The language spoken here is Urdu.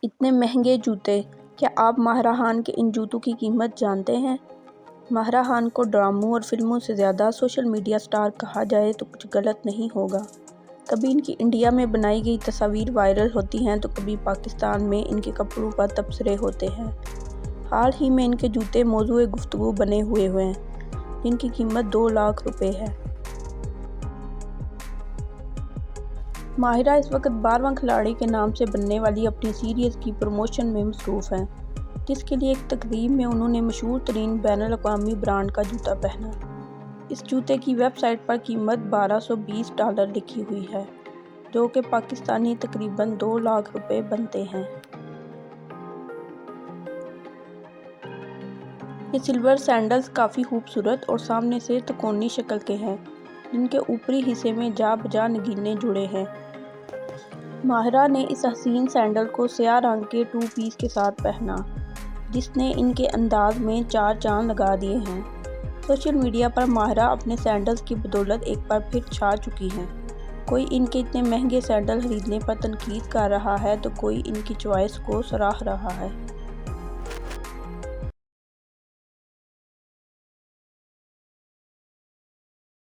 اتنے مہنگے جوتے! کیا آپ ماہرہ خان کے ان جوتوں کی قیمت جانتے ہیں؟ ماہرہ خان کو ڈراموں اور فلموں سے زیادہ سوشل میڈیا اسٹار کہا جائے تو کچھ غلط نہیں ہوگا۔ کبھی ان کی انڈیا میں بنائی گئی تصاویر وائرل ہوتی ہیں تو کبھی پاکستان میں ان کے کپڑوں پر تبصرے ہوتے ہیں۔ حال ہی میں ان کے جوتے موضوع گفتگو بنے ہوئے ہیں، جن کی قیمت 2 لاکھ روپے ہے۔ ماہرہ اس وقت 12واں کھلاڑی کے نام سے بننے والی اپنی سیریز کی پروموشن میں مصروف ہیں، جس کے لیے ایک تقریب میں انہوں نے مشہور ترین بین الاقوامی برانڈ کا جوتا پہنا۔ اس جوتے کی ویب سائٹ پر قیمت $1220 لکھی ہوئی ہے، جو کہ پاکستانی تقریباً 2 لاکھ روپے بنتے ہیں۔ یہ سلور سینڈلز کافی خوبصورت اور سامنے سے تکونی شکل کے ہیں، جن کے اوپری حصے میں جا بجا نگینے جڑے ہیں۔ ماہرہ نے اس حسین سینڈل کو سیاہ رنگ کے 2 پیس کے ساتھ پہنا، جس نے ان کے انداز میں 4 چاند لگا دیے ہیں۔ سوشل میڈیا پر ماہرہ اپنے سینڈلز کی بدولت ایک بار پھر چھا چکی ہیں۔ کوئی ان کے اتنے مہنگے سینڈل خریدنے پر تنقید کر رہا ہے تو کوئی ان کی چوائس کو سراہ رہا ہے۔